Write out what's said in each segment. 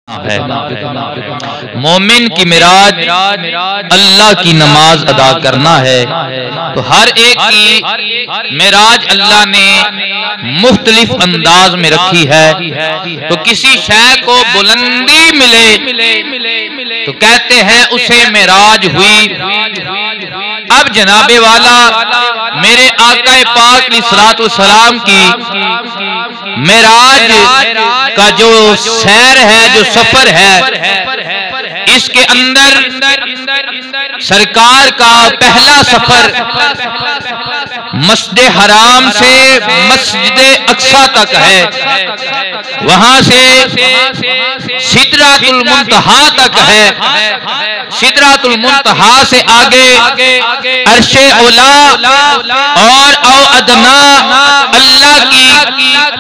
है। मोमिन की मिराज अल्लाह की नमाज अदा करना है। तो हर एक की मिराज अल्लाह ने मुख्तलिफ अंदाज में रखी है। तो किसी शय को बुलंदी मिले तो कहते हैं उसे मिराज हुई। अब जनाबे वाला मेरे आका पाक अलैहिस्सलातु वस्सलाम की मिराज का जो सैर है, जो सफर है, इसके अंदर सरकार का पहला सफर मस्जिद हराम से मस्जिद अक्सा तक है। वहां से सिदरातुल मुंतहा तक है। सिदरातुल मुंतहा से आगे अर्शे औला और अदना अल्लाह की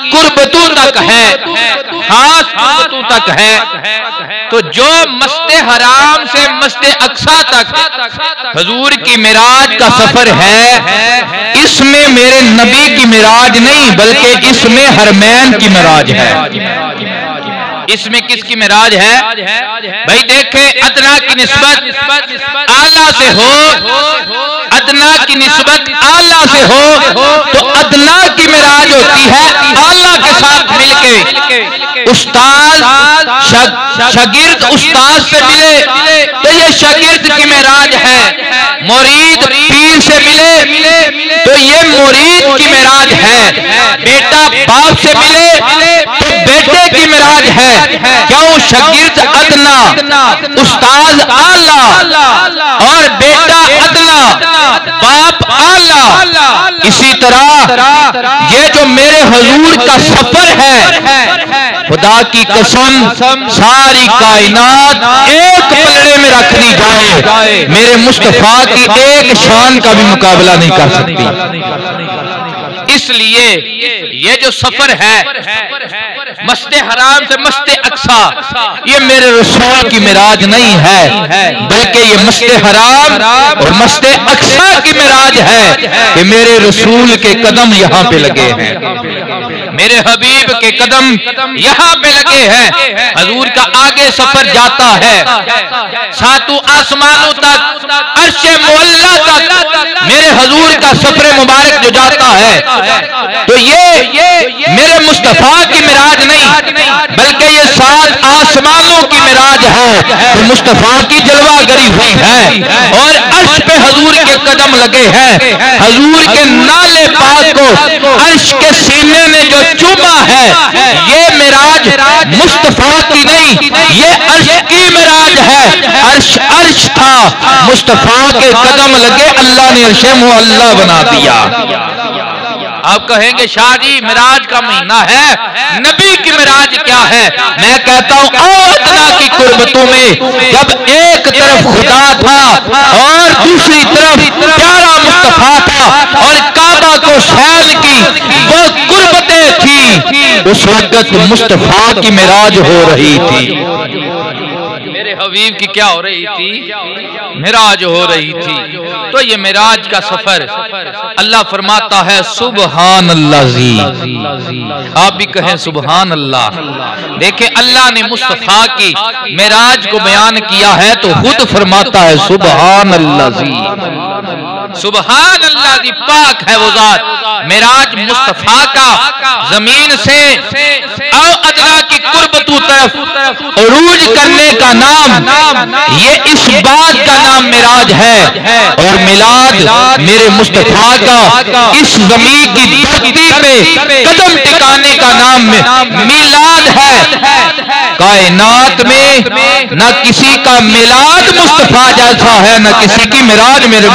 कुर्बतों तक है, खास कुर्बतों तक है। तो जो मस्जिद हराम से मस्जिद अक्सा तक हुजूर की मिराज का सफर है, इसमें मेरे नबी की मिराज नहीं बल्कि इसमें हरमैन की मिराज है। इसमें किसकी मिराज है भाई? देखे अदना की निस्बत आला से हो, अदना की निस्बत आला से हो तो अदना की मिराज होती है आला के साथ मिलके। उस्ताद शागिर्द उस्ताद से मिले तो ये शागिर्द की मिराज है। मुरीद पीर से मिले तो ये मुरीद की मिराज है। बेटा बाप से मिले तो बेटे की मिराज है। क्यों? शागिर्द अदना, उस्ताद आला और बेटा अदना, बाप आला। इसी तरह ये जो मेरे हुजूर का सफर है, खुदा की कसम सारी कायनात एक पलड़े में रख दी जाए, मेरे मुस्तफा की एक शान का भी मुकाबला नहीं कर सकती। इसलिए ये जो सफर है मस्जिद हराम से मस्जिद अक्सा, ये मेरे रसूल की मिराज नहीं है बल्कि ये मस्जिद हराम और मस्जिद अक्सा की मिराज है कि मेरे रसूल के कदम यहाँ पे लगे हैं, मेरे हबीब के कदम यहाँ पे लगे हैं। हुजूर का आगे सफर जाता है सातों आसमानों तक, अर्शे मुअल्ला तक मेरे हुजूर का सफर मुबारक जो जाता है, तो ये मेरे मुस्तफा की मिराज नहीं बल्कि ये सात आसमानों की मिराज है। तो मुस्तफा की जलवागरी हुई है और अर्श पे हुजूर के कदम लगे हैं। हुजूर के नाले पाक को अर्श के सीने ने जो चूमा है, ये मिराज मुस्तफा की नहीं, ये अर्श की मिराज है। अर्श था, मुस्तफा के कदम लगे, अल्लाह ने अर्शे मुअल्ला बना दिया। आप कहेंगे शाह जी मिराज का महीना है, नबी की मिराज क्या है? मैं कहता हूँ अदना की कुर्बतों में जब एक तरफ खुदा था और दूसरी तरफ प्यारा मुस्तफा था और काबा को सैर की वो कुर्बतें थी, उस वक्त मुस्तफा की मिराज हो रही थी। मेरे हबीब की क्या हो रही थी? मिराज हो रही थी। तो ये मिराज का सफर अल्लाह फरमाता है सुबहान अल्लाह जी। आप भी कहें सुबहान अल्लाह। देखे अल्लाह ने मुस्तफा की मिराज को बयान किया है तो खुद फरमाता है सुबहान अल्लाह जी। सुबहान अल्लाह जी, पाक है वो जात। मिराज मुस्तफा का जमीन से अदना की कुर्बतों तरफ उरूज करने का नाम, ये इस बात का नाम मिराज है। और मिलाद मेरे मुस्तफा का इस ज़मीन की धरती पे कदम टिकाने का नाम मिलाद है। कायनात में न किसी का मिलाद मुस्तफा जैसा है, न किसी की मिराज मेरे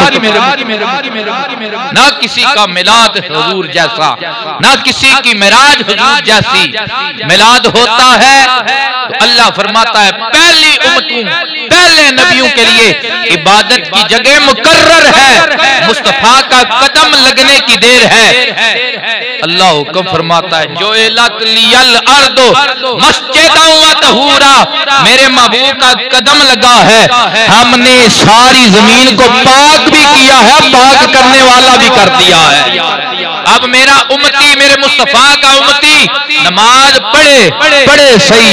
न किसी का मिलाद हुजूर जैसा, न किसी की मिराज हुजूर जैसी। मिलाद होता है तो अल्लाह फरमाता है पहली उम्मतों, पहले नबियों के लिए इबादत की जगह मुकर्रर है, मुस्तफा का कदम लगने की देर है। अल्लाह हुक्म फरमाता है जो लियल अर्दो मस्जिदन व तहूरा, मेरे महबूब का कदम लगा है, हमने सारी जमीन को पाक भी किया है, पाक करने वाला भी कर दिया है। अब मेरा उम्मती, मेरे मुस्तफा का उम्मती नमाज पढ़े सही,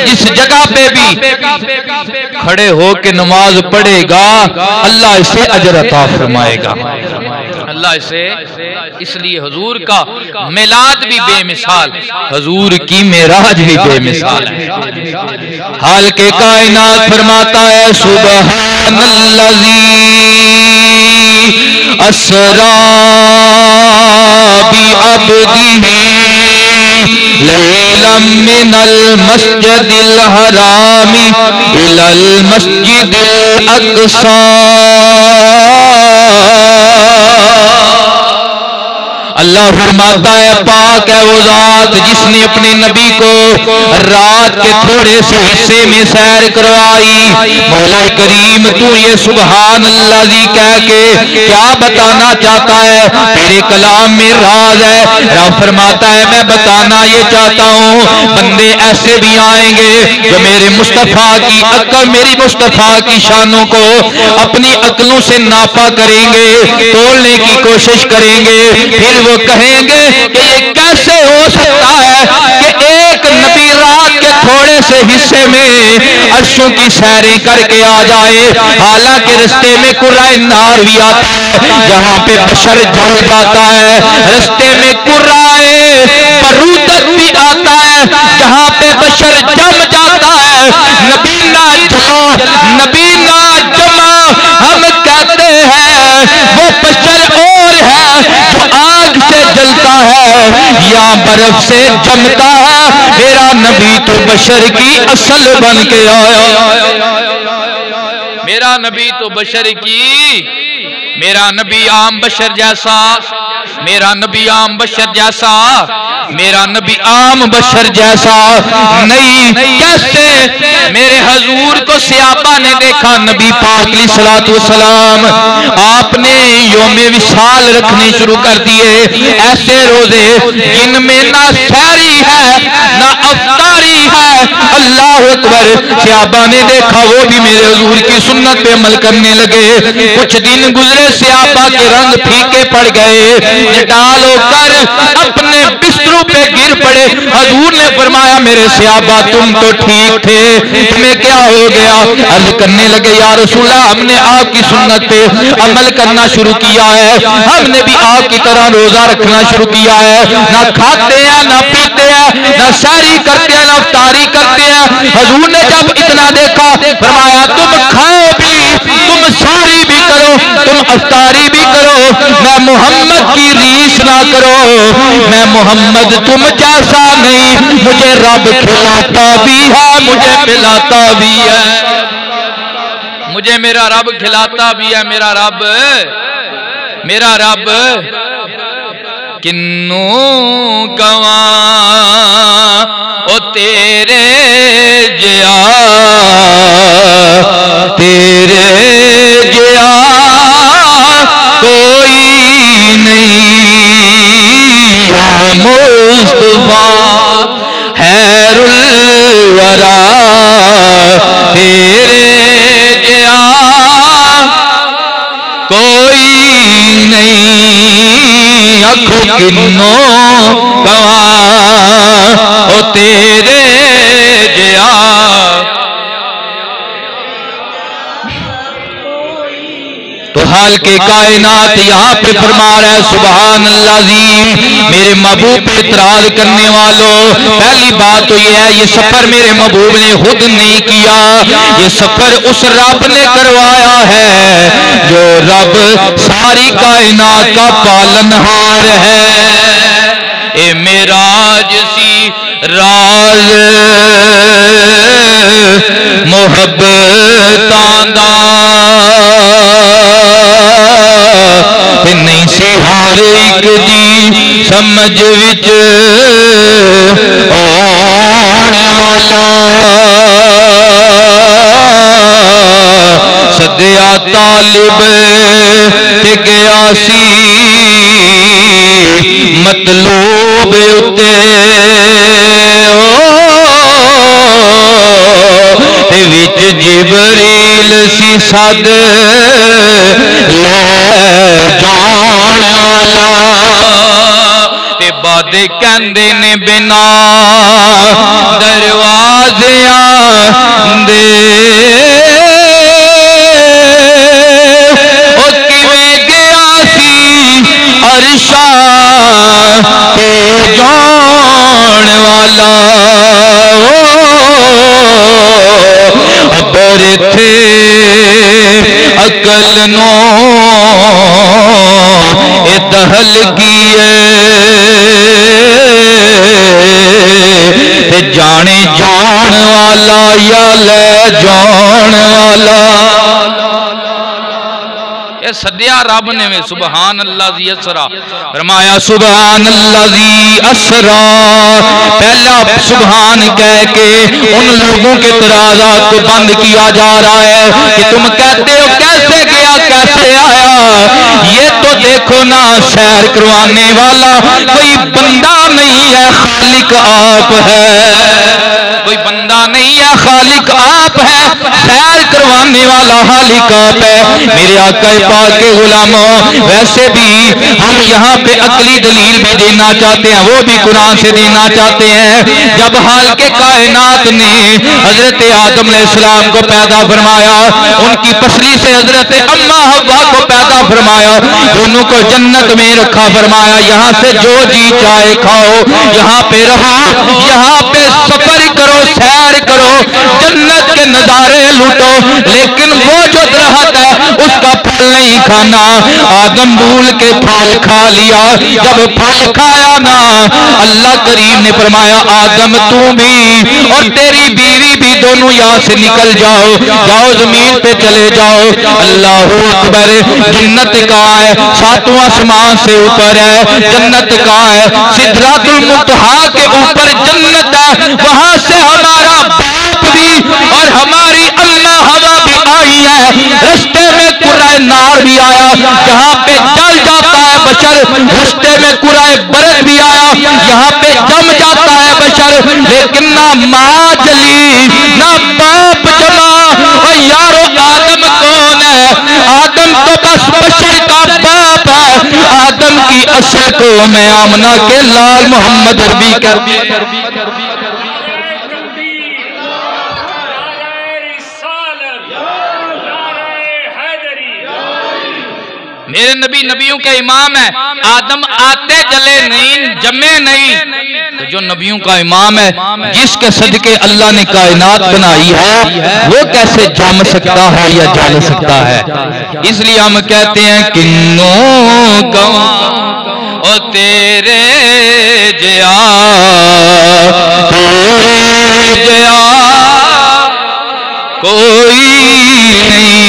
जिस जगह पे भी खड़े हो के नमाज पढ़ेगा अल्लाह इसे अजर अता फरमाएगा। अल्लाह इसे, इसलिए हुजूर का मिलाद भी बेमिसाल, हुजूर की मेराज भी बेमिसाल है। हाल के कायनात फरमाता है सुबहानल्लज़ी असरा बि अब्दिही लैलन मिनल मस्जिदिल हरामी इलल मस्जिदिल अक़सा। अल्लाह फरमाता है पाक है वो जात जिसने अपने नबी को रात के थोड़े से हिस्से में सैर करवाई। मौला करीम तू ये सुभान अल्लाह जी कह के क्या बताना चाहता है? तेरे कलाम में राज है। रब फरमाता है मैं बताना ये चाहता हूँ बंदे ऐसे भी आएंगे जो मेरे मुस्तफा की अक्ल, मेरी मुस्तफा की शानों को अपनी अक्लों से नापा करेंगे, तोड़ने की कोशिश करेंगे। फिर वो कहेंगे कि ये कैसे हो सकता है कि एक नबी रात के थोड़े से हिस्से में अर्शों की सैरें करके आ जाए, हालांकि रास्ते में कुर्राए नार भी आता है जहां पे बशर जम जाता है, रास्ते में कुर्राए बरूदत भी आता है जहां पे बशर जम जाता है। नबी ना जमा, नबी ना जमा हम कहते हैं वो बशर और है जो आग से जलता है या बर्फ से जमता है। मेरा नबी तो बशर की असल बन के आया। मेरा नबी तो बशर की, मेरा नबी आम बशर जैसा, मेरा नबी आम बशर जैसा, मेरा नबी आम बशर जैसा नहीं। कैसे? मेरे हजूर को सियाबा ने देखा, नबी पाक अलैहिस्सलातु वस्सलाम आपने योमे विशाल रखने शुरू कर दिए, ऐसे रोजे जिनमें ना सहरी है ना अफ्तारी है। अल्लाह अकबर। सियाबा ने देखा, वो भी मेरे हजूर की सुन्नत पे अमल करने लगे। कुछ दिन गुजरे, सियाबा के रंग फीके पड़ गए, डाल होकर अपने बिस्तरों पे गिर पड़े। हजूर ने फरमाया मेरे सियाबा तुम तो ठीक थे, तुम्हें क्या हो गया? अर्ज करने लगे या रसूलल्लाह हमने आपकी सुन्नत पे अमल करना शुरू किया है, हमने भी आपकी तरह रोजा रखना शुरू किया है, ना खाते हैं ना पीते हैं ना सहरी करते हैं ना अफ्तारी करते हैं। हजूर ने जब इतना देखा फरमाया तुम खाओ भी, तुम सहरी भी करो, तुम अफ्तारी भी करो, मैं मोहम्मद की रीस ना करो। मैं मोहम्मद तुम जैसा नहीं, मुझे रब खिलाता भी है मुझे पिलाता भी है, मुझे मेरा रब खिलाता भी है। मेरा रब किन्नू कवा ओ तेरे जिया, तेरे जिया कोई नहीं। मुस्तफा हैरुल वरा तेरे जिया कोई नहीं। अखो किन्नो गवा ओ तेरे जिया। तो हाल के कायनात यहाँ पे फरमा रहा है सुभान अल्लाज़ीम। मेरे महबूब पे इतराज करने वालों, पहली बात तो ये है ये सफर मेरे महबूब ने खुद नहीं किया, ये सफर उस रब ने करवाया है जो रब सारी कायनात का पालनहार है। ए मेराज सी राज मोहब्बतां दा नहीं सी हर एक दी समझ विच आने वाला। सदया तालिब ते गया सी मतलूब उते विच जिबरील सी सद ले जाने वाला। कहते ने बिना दरवाज़ियां दे ओ किवें गया सी अरशा ते जान वाला अबर थे अकल नो ए दहल किए ते जाने जान वाला या ले जान वाला सदिया रब ने में सुबहान अल्लाह ज़ी असरा फरमाया सुबहान अल्लाह ज़ी असरा। पहला सुबहान कह के उन लोगों के तराज़ात को बंद किया जा रहा है कि तुम कहते हो कैसे गया कैसे आया। ये तो देखो ना सैर करवाने वाला कोई बंदा नहीं है, खालिक आप है। कोई बंदा नहीं है, खालिक आप है। सैर करवाने वाला खालिक आप है। मेरे आका पाक के गुलामों, वैसे भी हम यहाँ पे अकली दलील भी देना चाहते हैं, वो भी कुरान से देना चाहते हैं। जब हाल के कायनात ने हजरत आदम अलैहिस्सलाम को पैदा फरमाया, उनकी पसली से हजरत अम्मा हव्वा को पैदा फरमाया, दोनों को जन्नत में रखा, फरमाया यहाँ से जो जी चाहे खाओ, यहाँ पे रहो, यहाँ पे सफर करो, सैर करो, जन्नत के नजारे लूटो, लेकिन वो जो दरख्त है उसका फल नहीं खाना। आदम भूल के फल खा लिया। जब फल खाया ना, अल्लाह करीम ने फरमाया आदम तू भी और तेरी बीवी भी दोनों यहाँ से निकल जाओ, जाओ जमीन पे चले जाओ। अल्लाह अकबर। जन्नत कहाँ है? सातवां आसमान से ऊपर है। जन्नत कहाँ है? सिदरातुल मुंतहा के ऊपर जन्नत है। वहां से हमारा बाप भी और हमारी अम्मा हवा भी आई है। रस्ते में कुराए नार भी आया, जहाँ पे जल जाता है बशर। रस्ते में कुराए बरद भी आया, यहाँ पे जम जाता है बशर, लेकिन ना माँ जली ना बाप जमा। और यारो आदम कौन है? आदम तो बस बशर का बाप है। आदम की असल को मैं आमना के लाल मोहम्मद अरबी कर मेरे नबी नबियों के इमाम है। आदम आते जले नहीं, जमे नहीं। तो जो नबियों का इमाम है, जिसके सदके अल्लाह ने कायनात बनाई है, वो कैसे जम सकता है या जल सकता है? इसलिए हम कहते हैं किन्नों कवां ओ तेरे जया, तेरे जया कोई नहीं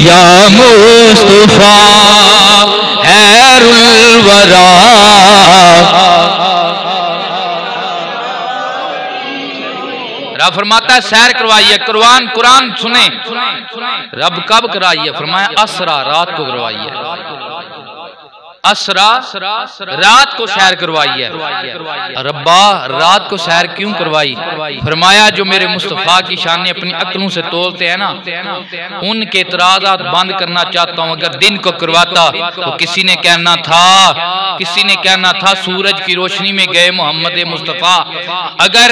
या मुस्तफा खैरुल वरा। रब फरमाता है सैर करवाइए, कुरान सुने। रब कब कराइए? फरमाया असरा, रात को करवाइए। असरा रात को सैर करवाई है। रब्बा रात को सैर क्यों करवाई? फरमाया जो मेरे मुस्तफा की शान अपनी अक्लों से तोलते हैं ना, उनके इतराज़ात बंद करना चाहता हूँ। अगर दिन को करवाता तो किसी ने कहना था सूरज की रोशनी में गए मोहम्मद मुस्तफा। अगर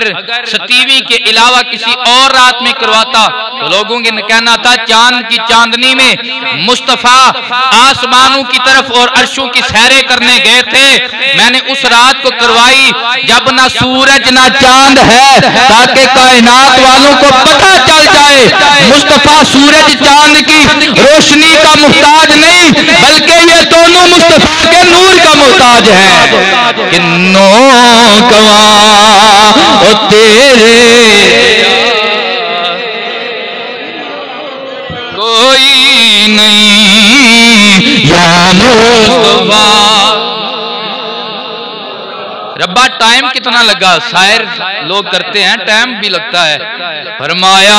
सतीवी के अलावा किसी और रात में करवाता तो लोगों के कहना था चांद की चांदनी में मुस्तफा आसमानों की तरफ और अर्शों की सैरे करने गए थे। मैंने उस रात को करवाई जब ना सूरज ना चांद है, ताकि कायनात वालों को पता चल जाए मुस्तफा सूरज चांद की रोशनी का मुहताज नहीं, बल्कि ये दोनों मुस्तफा के नूर का मुहताज है। किन्नों कवां ओ तेरे कोई नहीं या मुस्तफा। रब्बा टाइम कितना लगा? शायर लोग करते हैं, टाइम भी लगता है। फरमाया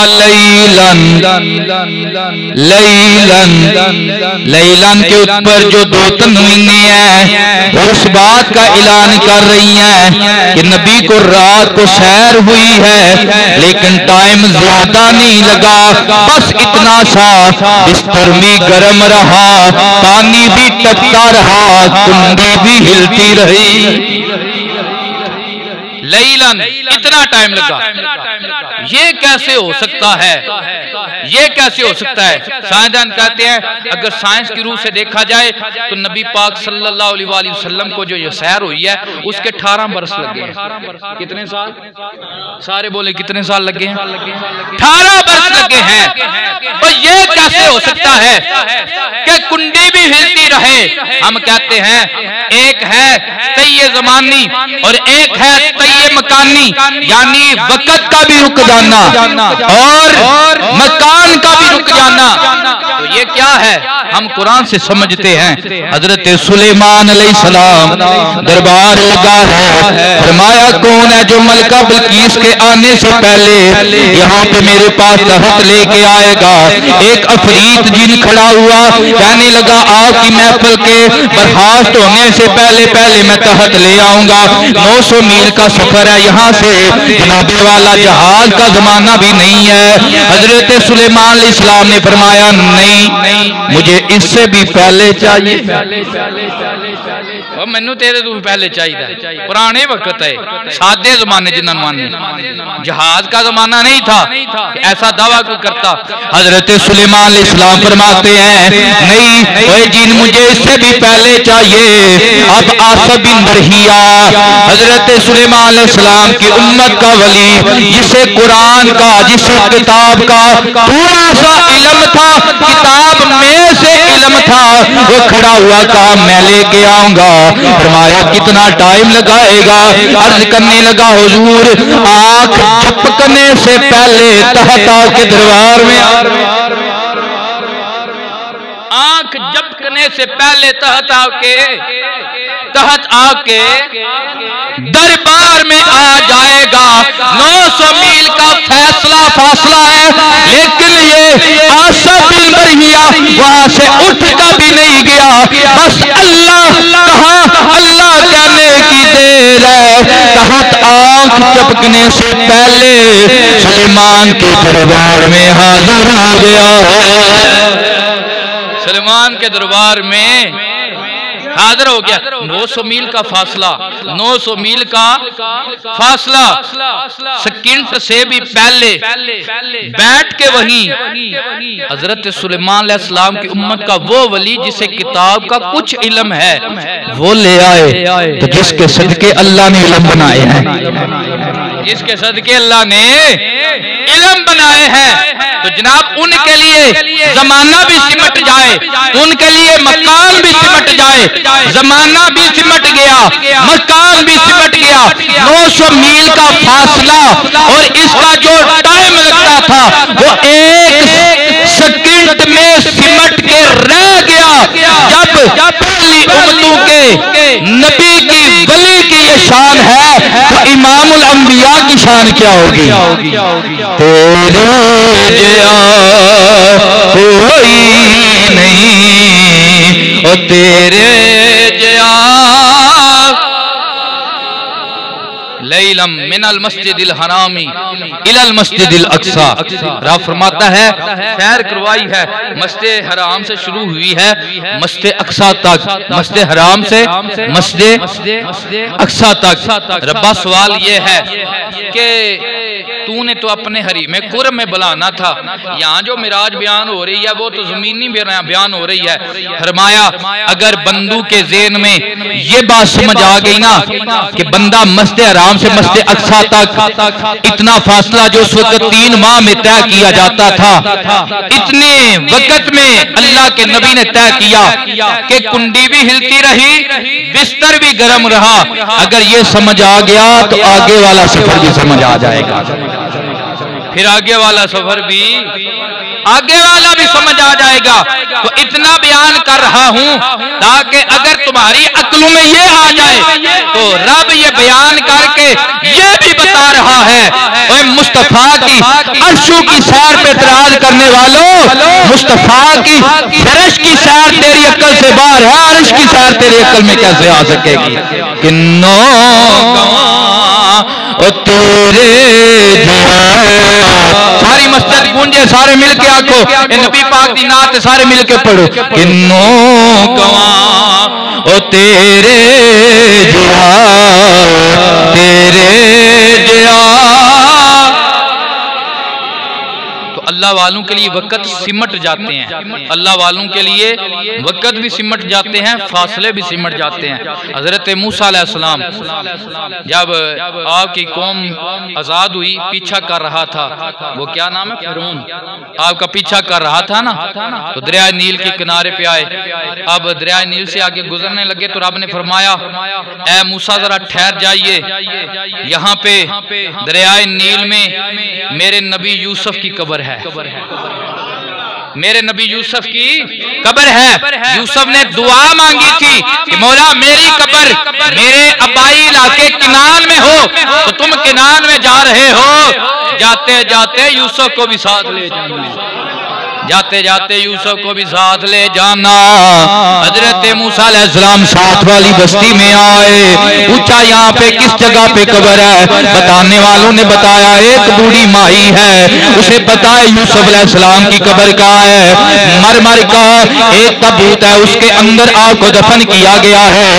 लैलन के ऊपर जो दो तनवीने हैं उस बात का ऐलान कर रही हैं कि नबी को रात को सैर हुई है, लेकिन टाइम ज्यादा नहीं लगा। बस इतना सा बिस्तर भी गर्म रहा, पानी भी टपका रहा, कुंडी भी हिलती रही। लैलन, इतना टाइम लगा। ये कैसे हो सकता है? ये कैसे हो सकता है? साइंसदान कहते हैं अगर साइंस की रूह से देखा जाए तो नबी पाक सल्लल्लाहु अलैहि वसल्लम को जो ये सैर हुई है उसके 18 बरस लगे हैं। कितने साल? सारे बोले कितने साल लगे हैं? 18 बरस लगे हैं। तो ये कैसे हो सकता है कि कुंडी भी हिलती रहे? हम कहते हैं एक है तय ज़मानी और एक है तय मकानी, यानी वक़्त का भी रुक जाना और मकान का भी रुक जाना। तो ये क्या है? हम कुरान से समझते हैं। हजरत सुलेमान अलैहिस्सलाम दरबार लगा है, फरमाया कौन है जो मलका बिल्कीस के आने से पहले यहाँ पे मेरे पास तख्त लेके आएगा? एक अफरीत जिन खड़ा हुआ, कहने लगा आपकी महफिल के बर्खास्त होने से पहले पहले मैं तख्त ले आऊंगा। 900 मील का सफर है यहाँ से, जनाबे वाला जहाज का जमाना भी नहीं है। हजरत सुलेमान अलैहिस्सलाम ने फरमाया नहीं, मुझे इससे भी पहले चाहिए। मैनू तेरे तो पहले चाहिए। पुराने वक्त है, सादे जमाने जिन्होंने माने, जहाज का जमाना नहीं था। ऐसा दावा क्यों करता? हजरत सुलेमान अलैहिस्सलाम फरमाते हैं नहीं ओए जिन मुझे इससे भी पहले चाहिए। अब आसिफ बिन बरहिया हजरत सुलेमान अलैहिस्सलाम की उम्मत का वली, जिसे कुरान का, जिसे किताब का थोड़ा सा इल्म था, किताब में से इल्म था, वो खड़ा हुआ कहा मैं लेके आऊंगा। फरमाया कितना टाइम लगाएगा? अर्ज करने लगा हुजूर आंख झपकने से पहले तहत आके दरबार में, आंख झपकने से पहले तहत आके दरबार में आ जाएगा। 900 मील का फासला है, लेकिन ये आसिफ बिन बरहिया वहां से उठ का भी नहीं गया। बस अल्लाह कहा, अल्लाह कहने की देर है। तहत आंख झपकने से पहले सुलेमान के दरबार में हाजिर हो गया है। सुलेमान के दरबार में हाजिर हो गया। 900 मील का फासला, 900 मील का फासला, सेकंड से भी पहले बैठ के वहीं हजरत सुलेमान अलैहिस्सलाम की उम्मत का वो वली जिसे किताब का कुछ इल्म है वो ले आए। तो जिसके सदके अल्लाह ने इल्म बनाए हैं, जिसके सदके अल्लाह ने इल्म बनाए हैं, तो जनाब उनके लिए जमाना भी सिमट जाए, उनके लिए मकान भी सिमट जाए। जमाना भी सिमट गया, मकान भी सिमट गया। 900 मील का फासला और इसका जो टाइम लगता था वो एक सेकंड में सिमट के रह गया। जब पहली उम्मतों के नबी की वली की ये शान है तो इमामुल अंबिया की शान क्या होगी? तेरे जया कोई नहीं, ओ तेरे जया लैलम मिनल मस्जिदिल हरामी इलल मस्जिदिल अक्सा। रब फरमाता है सैर करवाई है, मस्जिद हराम से शुरू हुई है मस्जिद अक्सा तक, मस्जिद हराम से मस्जिद अक्सा तक। रब्बा सवाल ये है कि तूने तो अपने हरी में कुर्ब में बुलाना था, यहाँ जो मिराज बयान हो रही है वो तो जमीनी बयान हो रही है। फरमाया अगर बंदू के ज़हन में ये बात समझ आ गई ना कि बंदा मस्जिद हराम से मस्जिद अक्सा तक इतना फासला जो उस वक्त 3 माह में तय किया जाता था, इतने वक्त में अल्लाह के नबी ने तय किया कि कुंडी भी हिलती रही, बिस्तर भी गर्म रहा। अगर ये समझ आ गया तो आगे वाला सफर भी समझ आ जाएगा, फिर आगे वाला सफर भी समझ आ जाएगा। तो इतना बयान कर रहा हूं ताकि अगर तुम्हारी अक्लों में ये आ जाए तो रब ये बयान करके ये भी बता रहा है ओए मुस्तफा की अर्शों की सैर पे इतराज करने वालों, मुस्तफा की फरश की सैर तेरी अक्ल से बाहर है, अर्श की सैर तेरी अक्ल में कैसे आ सकेगी? किन्नो ओ तेरे सारी मस्जिद गूंजे, सारे मिलके आखो नबी पाक दी नात सारे मिलके पढ़ो। किन्नो गवा ओ तेरे जिया तेरे जिया। अल्लाह वालों के लिए वक़्त सिमट जाते हैं, अल्लाह वालों के लिए वक़्त भी सिमट जाते हैं, फासले भी सिमट जाते हैं। हज़रत मूसा अलैहिस्सलाम जब आपकी कौम आज़ाद हुई, पीछा कर रहा था, वो क्या नाम है, फिरौन आपका पीछा कर रहा था ना, तो दरिया नील के किनारे पे आए। अब दरिया नील से आगे गुजरने लगे तो रब ने फरमाया, ए मूसा जरा ठहर जाइए, यहाँ पे दरिया नील में मेरे नबी यूसुफ की कब्र है, मेरे नबी यूसुफ की कब्र है। यूसुफ ने दुआ मांगी थी कि मौला मेरी कब्र मेरे अबाई इलाके किनान में हो, तो तुम किनान में जा रहे हो, जाते जाते यूसुफ को भी साथ ले जाना, जाते जाते यूसुफ को भी साथ ले जाना। हजरत मूसा अलैहिस्सलाम साथ वाली बस्ती में आए, पूछा यहाँ पे किस जगह पे कब्र है, बताने वालों ने बताया एक बूढ़ी माई है, उसे पता है यूसुफ अलैहिस्सलाम की कब्र कहाँ है, मरमर का एक ताबूत है, उसके अंदर आपको दफन किया गया है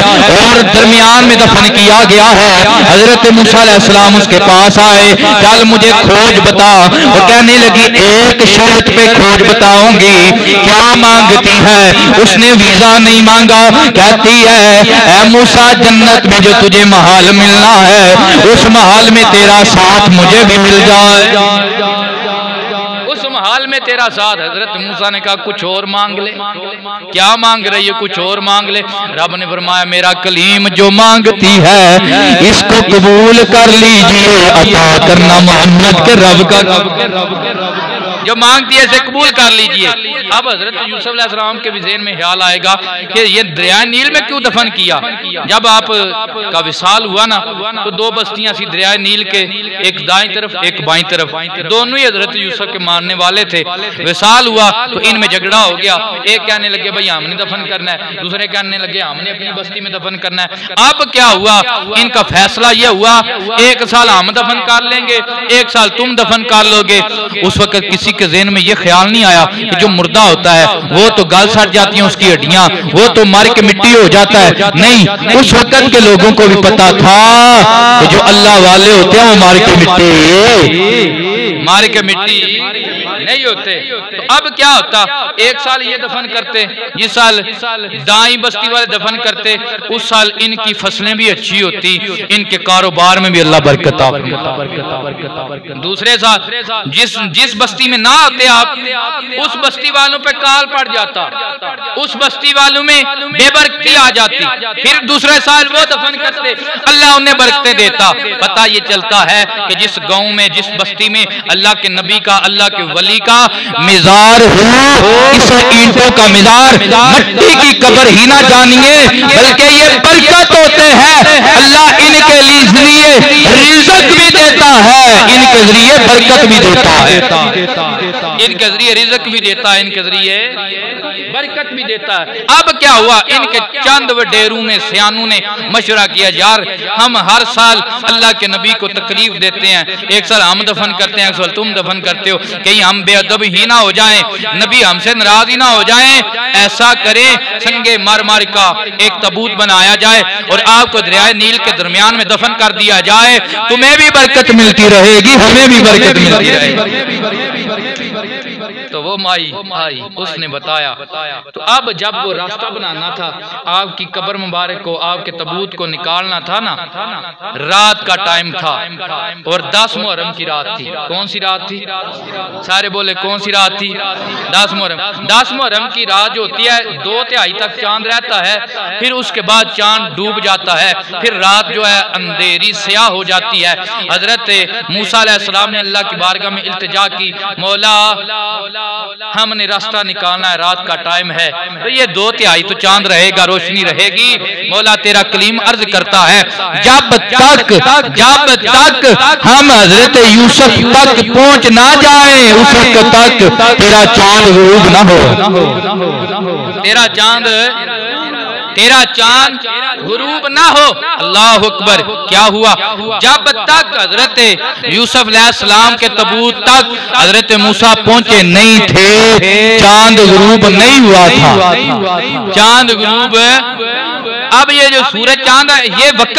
और दरमियान में दफन किया गया है। हजरत मूसा अलैहिस्सलाम उसके पास आए, चल मुझे खोज बता, और कहने लगी एक शर्त पे खोज बताऊंगी, क्या मांगती है। उसने वीजा नहीं मांगा, कहती है ऐ मूसा जन्नत में जो तुझे महल मिलना है, उस महल में तेरा साथ मुझे भी मिल जाए, उस महल में तेरा साथ। हजरत मूसा ने कहा कुछ और मांग ले, क्या मांग रही है, कुछ और मांग ले। रब ने फरमाया मेरा कलीम जो मांगती है इसको कबूल कर लीजिए, अता करना मोहम्मद के रब का, जो मांगती है इसे कबूल कर लीजिए। अब हजरत यूसुफ अलैहिस्सलाम के ज़हन में ख्याल आएगा कि ये दरिया नील में क्यों दफन किया। जब आप का विसाल हुआ ना, तो दो बस्तियां सी दरिया नील के, एक दाईं तरफ एक बाईं तरफ, दोनों ही हजरत यूसुफ के मानने वाले थे। विसाल हुआ तो इनमें झगड़ा हो गया, एक कहने लगे भाई हमने दफन करना है, दूसरे कहने लगे हमने अपनी बस्ती में दफन करना है। अब क्या हुआ, इनका फैसला यह हुआ एक साल हम दफन कर लेंगे, एक साल तुम दफन कर लोगे। उस वक्त किसी के ज़हन में यह ख्याल नहीं आया कि जो मुर्दा होता है वो तो गल सड़ जाती है, उसकी हड्डियां वो तो मर के मिट्टी हो जाता है। नहीं, उस वक्त के लोगों को भी पता था कि जो अल्लाह वाले होते हैं वो मार के मिट्टी नहीं होते। तो अब क्या होता, एक साल ये दफन करते, जिस साल दाई बस्ती वाले दफन करते, उस साल इनकी फसलें भी अच्छी होती, इनके कारोबार में भी अल्लाह बरकत आता। दूसरे साल जिस बस्ती में ना होते आप, उस बस्ती वालों पे काल पड़ जाता, उस बस्ती वालों में बेबरकती आ जाती, फिर दूसरे साल वो दफन करते, अल्लाह उन्हें बरकतें देता। पता ये चलता है कि जिस गांव में जिस बस्ती में अल्लाह के नबी का अल्लाह के वली का मिजार हो, इस ईंटों का मिजार मट्टी की कब्र ही ना जानिए, बल्कि ये बरकत होते हैं। अल्लाह इनके लिए रिज़्क भी देता है, इनके जरिए बरकत भी देता है, इनके जरिए रिज़्क भी देता है, इनके जरिए बरकत भी देता है। अब क्या हुआ, इनके चंद वडेरों ने सियानों ने मशवरा किया, यार हम हर साल अल्लाह के नबी को तकलीफ देते हैं, एक साल हम दफन करते हैं, एक साल तुम दफन करते हो, कहीं हम बेअदब ही ना हो जाएं, नबी हमसे नाराज ही ना हो जाएं। ऐसा करें, संगे मार मार का एक तबूत बनाया जाए और आपको दरिया नील के दरमियान में दफन कर दिया जाए, तुम्हें भी बरकत मिलती रहेगी, हमें भी बरकत मिलती रहेगी। तो वो माई आई, उसने बताया। तो अब जब वो रास्ता बनाना था, आपकी कब्र मुबारक को, आपके तबूत को निकालना था ना, रात का टाइम था और 10 मुहर्रम की रात थी। कौन सी रात थी, सारे बोले कौन सी रात थी, 10 मुहर्रम। 10 मुहर्रम की रात जो होती है 2/3 तक चांद रहता है, फिर उसके बाद चांद डूब जाता है, फिर रात जो है अंधेरी स्याह हो जाती है। हजरत मूसा अलैहिस्सलाम ने अल्लाह की बारगाह में इल्तिजा की, मौला हमने रास्ता निकालना है, रात का टाइम है, तो ये 2/3 तो चांद रहेगा, रोशनी रहेगी। मौला तेरा कलीम अर्ज करता है, जब तक हम हजरत यूसुफ तक पहुंच ना जाए, उस वक्त तक तेरा चांद गुरूब ना हो, तेरा चांद गुरूब ना हो। अल्लाह अकबर। क्या हुआ, जब तक हजरत यूसुफ अलैहिस्सलाम के तबूत तक हजरत मूसा पहुंचे नहीं थे, चांद गुरूब नहीं हुआ था, चांद गुरूब अब ये जो सूरज चांद है ये वक्त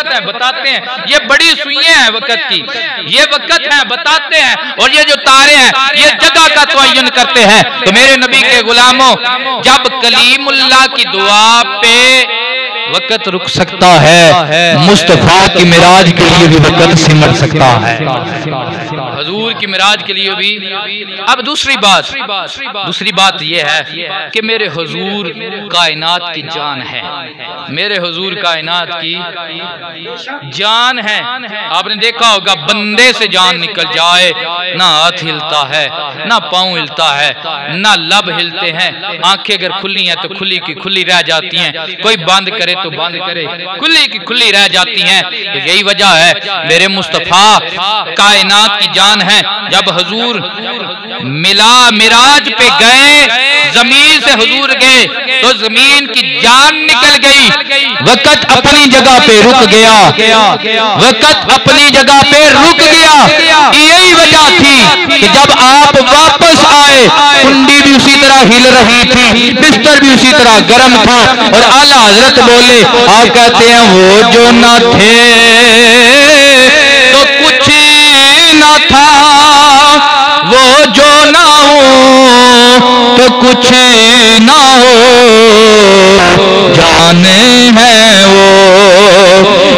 है, बताते हैं, ये बड़ी सुइयां हैं वक्त की, ये वक्त है बताते हैं, और ये जो तारे हैं ये जगह का तयन करते हैं। तो मेरे नबी के गुलामों, जब कलीमुल्लाह की दुआ पे वक्त रुक सकता है, मुस्तफा की मिराज के लिए भी वक्त सिमट सकता है, हजूर की मिराज के लिए भी। अब दूसरी बात यह है कि मेरे हुजूर कायनात की जान है, मेरे हुजूर कायनात की जान है। आपने देखा होगा बंदे से जान निकल जाए, ना हाथ हिलता है, ना पाँव हिलता है, ना लब हिलते हैं, आंखें अगर खुली हैं तो खुली की खुली रह जाती हैं, कोई बंद करे तो बंद करे, खुली की खुली रह जाती हैं। तो यही वजह है मेरे मुस्तफा कायनात की जान है। जब हुजूर मिराज पे गए, जमीन से हुजूर गए तो जमीन की जान निकल गई, वक्त अपनी जगह पे रुक गया, वक्त अपनी जगह पे रुक गया। यही वजह थी कि जब आप वापस आए, कुंडी भी उसी तरह हिल रही थी, बिस्तर भी उसी तरह गर्म था, और आला हजरत बोले, आप कहते हैं वो जो न थे तो कुछ न था, वो जो ना हो तो कुछ ना हो, जाने हैं वो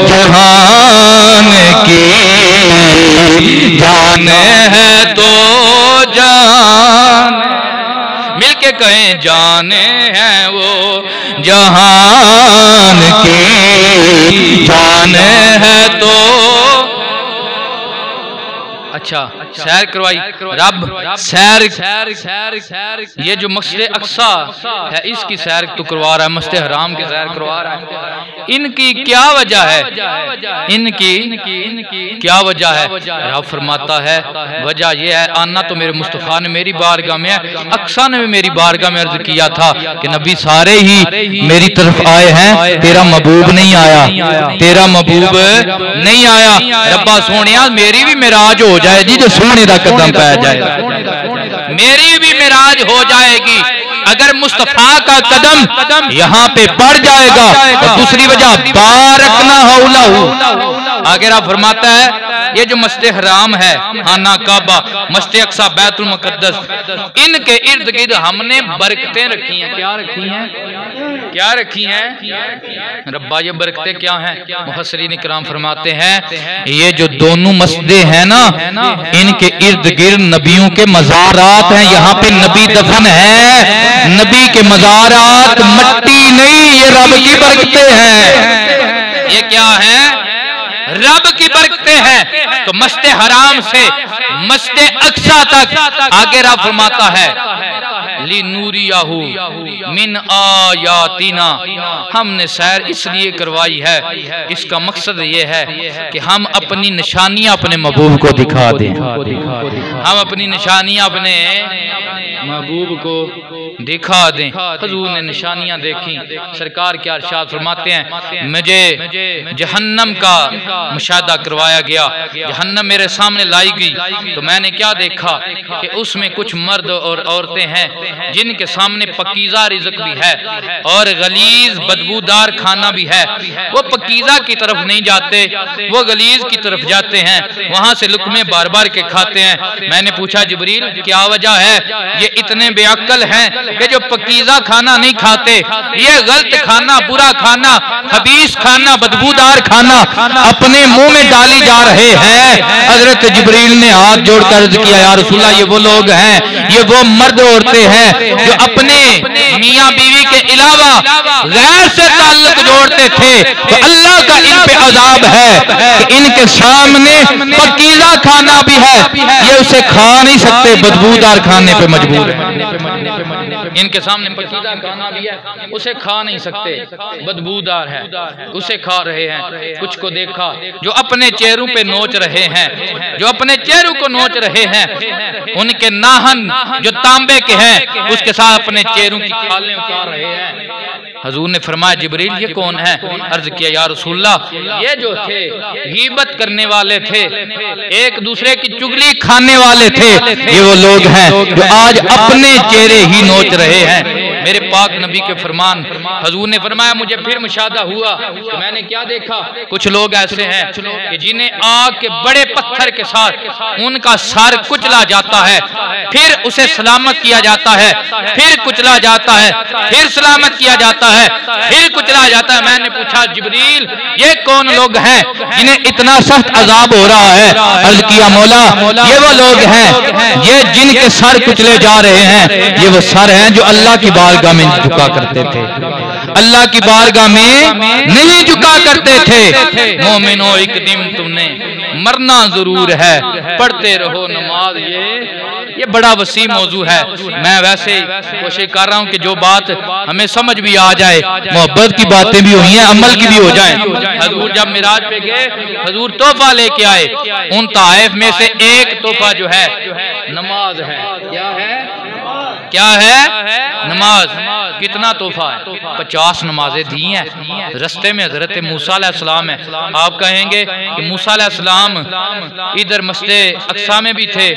जहान की, जाने है तो जान, मिलके कहें जाने हैं वो जहान की, जाने है तो। अच्छा सैर करवाई रब, सैर ये जो मस्जिद अक्सा है इसकी सैर तो करवा रहा है, मस्जिद हराम की सैर करवा रहा है, इनकी क्या वजह है, इनकी क्या वजह है? रब फरमाता है वजह ये है, आना तो मेरे मुस्तफा ने मेरी बारगाह में है, अक्सा ने भी मेरी बारगाह में अर्ज किया था कि नबी सारे ही मेरी तरफ आए हैं, तेरा महबूब नहीं आया, तेरा महबूब नहीं आया। रब्बा सोनिया मेरी भी मिराज हो जाए जी, जो सोने का कदम पाया जाएगा, मेरी भी मिराज हो जाएगी अगर मुस्तफा का कदम यहाँ पे बढ़ जाएगा। और दूसरी वजह बारक ना हौला, आगे आप फरमाता है ये जो मस्जिद हराम है, खाना काबा, मस्जिद अक्सा, बैतुल मुकद्दस, इनके इर्द गिर्द हमने बरकतें रखी हैं। क्या रखी हैं? क्या रखी हैं रब्बा? ये बरकतें क्या हैं? मुफस्सिरीन इकराम फरमाते हैं ये जो दोनों मस्जिदें हैं ना, इनके इर्द गिर्द नबियों के मज़ारात हैं, यहाँ पे नबी दफन है, नबी के मज़ारात मट्टी नहीं, ये रब की बरकतें हैं। ये क्या है? रब की बरकतें हैं। तो मस्जिद हराम से मस्जिद अक्सा तक आगे रब फरमाता है ली नूरियाहू मिन आयातिना, हमने सैर इसलिए करवाई है, इसका मकसद ये है कि हम अपनी निशानियां अपने महबूब को दिखा दें, हम अपनी निशानियां अपने महबूब को दिखा दें। हुजूर ने निशानियां देखी, सरकार क्या इरशाद फरमाते हैं मुझे जहन्नम का मुशाहदा करवाया गया, जहन्नम मेरे सामने लाई गई तो मैंने क्या देखा कि उसमें कुछ मर्द और औरतें हैं जिनके सामने पकीज़ा रिज़्क भी है और गलीज बदबूदार खाना भी है। वो पकीज़ा की तरफ नहीं जाते, वो गलीज की तरफ जाते हैं, वहां से लुक़मे बार बार के खाते हैं। मैंने पूछा जिब्रील क्या वजह है, ये इतने बेअक्ल हैं कि जो पकीज़ा खाना नहीं खाते, ये गलत खाना, बुरा खाना, खबीस खाना, बदबूदार खाना अपने मुंह में डाली जा रहे हैं। हजरत जिब्रील ने हाथ जोड़कर अर्ज़ किया या रसूलल्लाह ये वो लोग हैं, ये वो मर्द औरतें हैं जो अपने मियाँ बीवी के अलावा गैर से ताल्लुक जोड़ते थे, तो अल्लाह का इन पे अजाब है कि इनके सामने पकीज़ा खाना भी है, ये उसे खा नहीं सकते, बदबूदार खाने पे मजबूर है। इनके सामने पकीज़ा खाना भी है, उसे खा नहीं सकते, बदबूदार है, उसे खा रहे हैं। कुछ को देखा जो अपने चेहरों पे नोच रहे हैं, जो अपने चेहरों को नोच रहे हैं, उनके नाहन जो तांबे के हैं उसके साथ अपने चेहरों की खालें उतार रहे हैं। हजूर ने फरमाया जिब्रील ये कौन है? अर्ज किया या रसूलल्लाह ये जो थे गीबत करने वाले थे, एक दूसरे की चुगली खाने वाले थे, ये वो लोग हैं जो आज अपने चेहरे ही नोच रहे हैं। मेरे पाक नबी के फरमान, हजूर ने फरमाया मुझे फिर मुशाहदा हुआ कि मैंने क्या देखा, कुछ लोग ऐसे हैं कि जिन्हें आग के बड़े पत्थर के साथ उनका सर कुचला जाता है, फिर उसे सलामत किया जाता है, फिर कुचला जाता है, फिर सलामत किया जाता है, फिर कुचला जाता है। मैंने पूछा जिब्रील ये कौन लोग हैं जिन्हें इतना सख्त अजाब हो रहा है? अर्ज किया मौला ये वो लोग हैं ये जिनके सर कुचले जा रहे हैं, ये वो सर हैं जो अल्लाह की बारगाह में झुका करते थे, अल्लाह की बारगाह में नहीं झुका करते थे। मोमिनो एक दिन तुमने मरना जरूर है, पढ़ते रहो नमाज। ये बड़ा वसी मौजू है। मैं वैसे कोशिश कर रहा हूँ कि जो बात हमें समझ भी आ जाए, मोहब्बत की बातें भी हुई हैं, अमल की भी हो जाए। हजूर जब मिराज पे गए, हजूर तोहफा लेके आए। उन ताइफ में से एक तोहफा जो है नमाज है। क्या है? क्या है? नमाज। कितना तोहफा है? 50 नमाजें दी हैं। रस्ते में हजरत मूसा अलैहिस्सलाम है। आप कहेंगे कि मूसा अलैहिस्सलाम इधर मस्जिद अक्सा में भी थे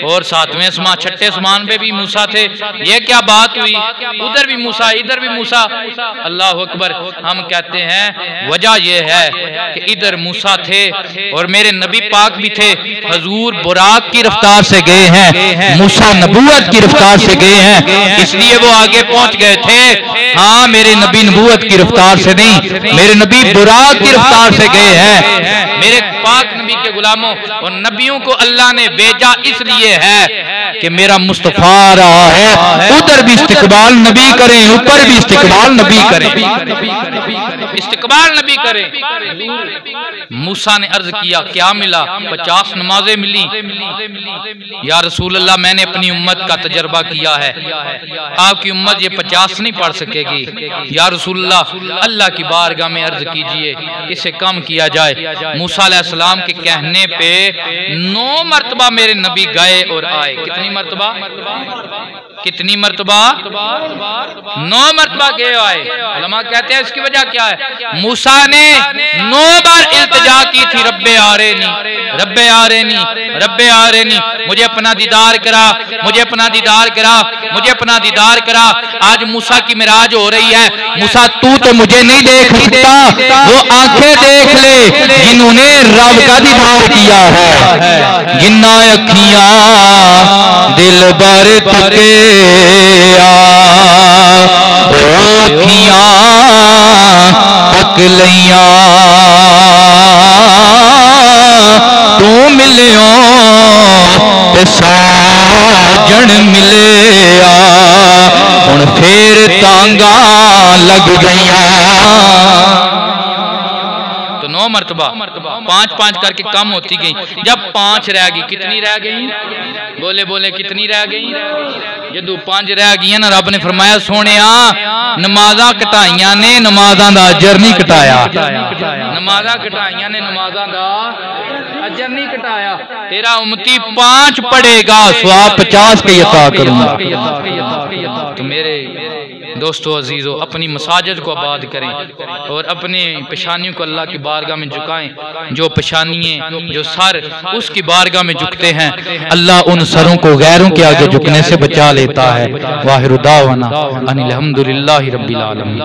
और 7वें आसमान 6ठे आसमान पे भी मूसा थे, ये क्या बात हुई? उधर भी मूसा इधर भी मूसा। अल्लाह अकबर। हम कहते हैं वजह यह है कि इधर मूसा थे और मेरे नबी पाक भी थे। हजूर बुराक की रफ्तार से गए हैं, मूसा नबूवत की रफ्तार से गए हैं, इसलिए वो आगे पहुंच गए थे। हाँ मेरे नबी नबूवत की रफ्तार से नहीं, मेरे नबी बुराक की रफ्तार से गए हैं। मेरे पाक नबी के गुलामों और नबियों को अल्लाह ने भेजा इसलिए है कि मेरा मुस्तफा रहा है, उधर भी इस्तिकबाल नबी करें, ऊपर भी इस्तिकबाल नबी करें, इस्तिकबाल नबी करें। मूसा ने अर्ज किया क्या मिला? 50 नमाजें मिली। या रसूल अल्लाह मैंने अपनी उम्मत का तजर्बा किया है, आपकी उम्मत ये 50 नहीं पढ़ सकेगी। या रसूल अल्लाह अल्लाह की बारगाह में अर्ज कीजिए इसे कम किया जाए। मूसा अलैहिस्सलाम के कहने पे 9 मरतबा मेरे नबी गए और आए। कितनी मरतबा? कितनी मरतबा? 9 मरतबा गए आए। उलमा कहते हैं इसकी वजह क्या है? मूसा ने 9 बार इल्तिजा की थी, रब्बे आरेनी, रब्बे आरेनी, रब्बे आरेनी, मुझे अपना दीदार करा, मुझे अपना दीदार करा, मुझे अपना दीदार करा। आज मूसा की मिराज हो रही है। मूसा तू तो मुझे नहीं देख सकता, वो आंखें देख ले जिन्होंने रब का दीदार किया है। जिन्ना अखियां दिल बर तके अखियां तक लिया तू मिलियो ते साजन मिलिया, हुण फिर तांगा लग गईया। 9 मरतबा 5-5 करके कम होती गई। जब 5 रह गई, कितनी रह गई? बोले बोले कितनी रह गई? जदू 5 रह गई ना, रब ने फरमाया सोनिया नमाज़ां घटाइयां ने, नमाज़ां दा अजर नहीं घटाया। नमाज़ां घटाइयां ने, नमाज़ां दा अजर नहीं घटाया। तेरा उम्मती 5 पढ़ेगा, सवाब 50 के अता करूंगा। तो मेरे दोस्तों अजीजों अपनी मसाजिद को आबाद करें और अपने पेशानियों को अल्लाह की बारगाह में झुकाएं। जो पेशानियाँ जो सर उसकी बारगाह में झुकते हैं, अल्लाह उन सरों को गैरों के आगे झुकने से बचा लेता है। वाहिर दावाना अनिल हम्दुलिल्लाहि रब्बिल आलमीन।